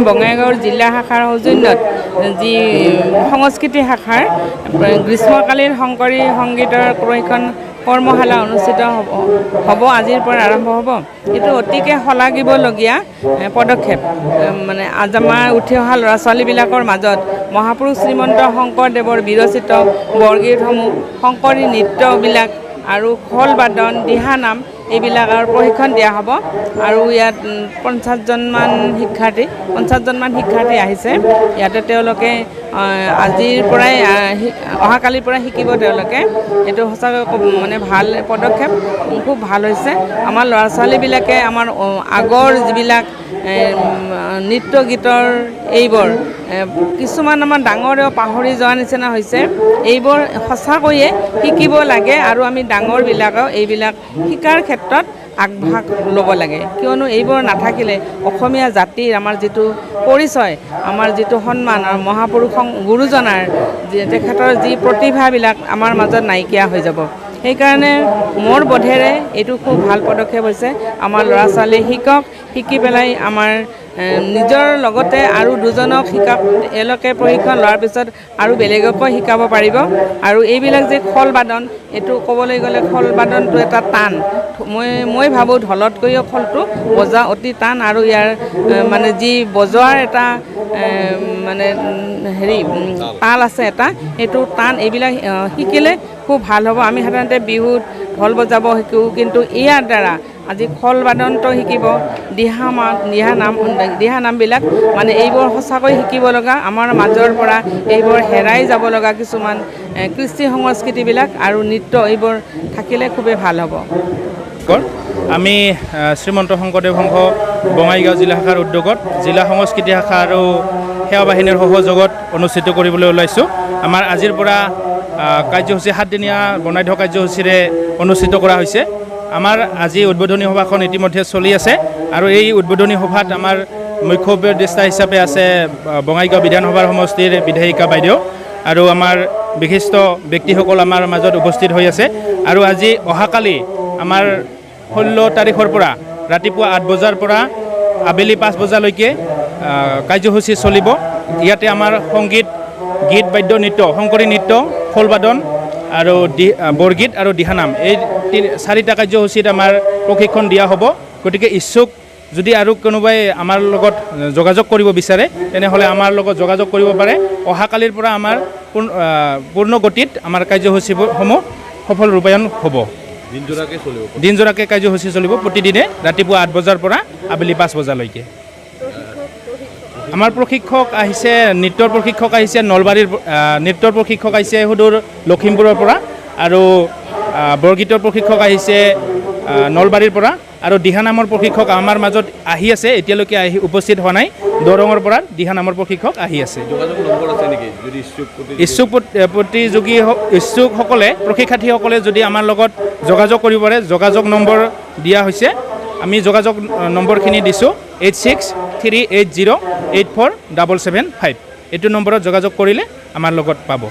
বঙাইগাঁৱৰ জিলা শাখাৰ সৌজন্যত যি সংস্কৃতি শাখাৰ গ্ৰীষ্মকালীন শংকৰী সংগীতৰ প্ৰশিক্ষণ কৰ্মশালা অনুষ্ঠিত হ'ব আজিৰ পৰা আৰম্ভ হ'ব। এইটো অতিকে শলাগিবলগীয়া পদক্ষেপ। মানে আজ আমাৰ উঠি অহা ল'ৰা ছোৱালীবিলাকৰ মাজত মহাপুৰুষ শ্ৰীমন্ত শংকৰদেৱৰ বিৰচিত বৰগীতসমূহ, শংকৰী নৃত্যবিলাক আৰু খোল বাদন, দিহানাম এইবিলাকৰ প্ৰশিক্ষণ দিয়া হ'ব। আৰু ইয়াত 50জনমান শিক্ষাৰ্থী আহিছে। ইয়াতে তেওঁলোকে আজিৰ পৰাই অহাকালিৰ পৰা শিকিব তেওঁলোকে। এইটো সঁচাকৈ মানে ভাল পদক্ষেপ, খুব ভাল হৈছে। আমাৰ ল'ৰা ছোৱালীবিলাকে আমাৰ আগৰ যিবিলাক নৃত্য গীতৰ এইবোৰ কিছুমান আমাৰ ডাঙৰেও পাহৰি যোৱাৰ নিচিনা হৈছে। এইবোৰ সঁচাকৈয়ে শিকিব লাগে আৰু আমি ডাঙৰবিলাকেও এইবিলাক শিকাৰ ক্ষেত্ৰত আগভাগ ল'ব লাগে। কিয়নো এইবোৰ নাথাকিলে অসমীয়া জাতিৰ আমাৰ যিটো পৰিচয়, আমাৰ যিটো সন্মান আৰু মহাপুৰুষ গুৰুজনাৰ তেখেতৰ যি প্ৰতিভাবিলাক আমাৰ মাজত নাইকিয়া হৈ যাব। সেইকাৰণে মোৰ বোধেৰে এইটো খুব ভাল পদক্ষেপ হৈছে। আমাৰ ল'ৰা ছোৱালীয়ে শিকি পেলাই আমাৰ নিজৰ লগতে আৰু দুজনক এওঁলোকে প্ৰশিক্ষণ লোৱাৰ পিছত আৰু বেলেগকো শিকাব পাৰিব। আৰু এইবিলাক যে খোল বাদন, এইটো ক'বলৈ গ'লে খোল বাদনটো এটা টান। মই ভাবোঁ ঢোলতকৈও খোলটো বজোৱা অতি টান। আৰু ইয়াৰ মানে যি বজোৱাৰ এটা মানে তাল আছে এটা, সেইটো টান। এইবিলাক শিকিলে খুব ভাল হ'ব। আমি সাধাৰণতে বিহুত ঢোল বজাব শিকোঁ, কিন্তু ইয়াৰ দ্বাৰা আজি খোল বাদনটো শিকিব, দিহানামবিলাক মানে এইবোৰ সঁচাকৈ শিকিব লগা। আমাৰ মাজৰ পৰা এইবোৰ হেৰাই যাব লগা কিছুমান কৃষ্টি সংস্কৃতিবিলাক আৰু নৃত্য এইবোৰ থাকিলে খুবেই ভাল হ'ব। আমি শ্ৰীমন্ত শংকৰদেৱ সংঘ বঙাইগাঁও জিলা শাখাৰ উদ্যোগত জিলা সংস্কৃতি শাখা আৰু সেৱা বাহিনীৰ সহযোগত অনুষ্ঠিত কৰিবলৈ ওলাইছোঁ। আমাৰ আজিৰ পৰা কাৰ্যসূচী 7 দিনীয়া বৰ্ণাঢ্য কাৰ্যসূচীৰে অনুষ্ঠিত কৰা হৈছে। আমাৰ আজি উদ্বোধনী সভাখন ইতিমধ্যে চলি আছে আৰু এই উদ্বোধনী সভাত আমাৰ মুখ্য উপদেষ্টা হিচাপে আছে বঙাইগাঁও বিধানসভাৰ সমষ্টিৰ বিধায়িকা বাইদেউ আৰু আমাৰ বিশিষ্ট ব্যক্তিসকল আমাৰ মাজত উপস্থিত হৈ আছে। আৰু আজি অহাকালি আমাৰ 16 তাৰিখৰ পৰা ৰাতিপুৱা 8 বজাৰ পৰা আবেলি 5 বজালৈকে কাৰ্যসূচী চলিব। ইয়াতে আমাৰ সংগীত, গীত, বাদ্য নৃত্য, শংকৰী নৃত্য, খোল বাদন আৰু বৰগীত আৰু দিহানাম, এই 4টা কাৰ্যসূচীত আমাৰ প্ৰশিক্ষণ দিয়া হ'ব। গতিকে ইচ্ছুক যদি আৰু কোনোবাই আমাৰ লগত যোগাযোগ কৰিব বিচাৰে তেনেহ'লে আমাৰ লগত যোগাযোগ কৰিব পাৰে। অহাকালিৰ পৰা আমাৰ পূৰ্ণ গতিত আমাৰ কাৰ্যসূচীসমূহ সফল ৰূপায়ণ হ'ব। দিনজোৰাকৈ কাৰ্যসূচী চলিব প্ৰতিদিনে ৰাতিপুৱা 8 বজাৰ পৰা আবেলি 5 বজালৈকে। আমাৰ প্ৰশিক্ষক আহিছে, নৃত্যৰ প্ৰশিক্ষক আহিছে নলবাৰীৰ, নৃত্যৰ প্ৰশিক্ষক আহিছে সুদূৰ লখিমপুৰৰ পৰা, আৰু বৰগীতৰ প্ৰশিক্ষক আহিছে নলবাৰীৰ পৰা, আৰু দিহানামৰ প্ৰশিক্ষক আমাৰ মাজত আহি আছে, এতিয়ালৈকে উপস্থিত হোৱা নাই। দৰঙৰ পৰা দিহানামৰ প্ৰশিক্ষক আহি আছে। ইচ্ছুকসকলে, প্ৰশিক্ষাৰ্থীসকলে যদি আমাৰ লগত যোগাযোগ কৰিব পাৰে, যোগাযোগ নম্বৰ দিয়া হৈছে। আমি যোগাযোগ নম্বৰখিনি দিছোঁ 8638084775। এইটো নম্বৰত যোগাযোগ কৰিলে আমাৰ লগত পাব।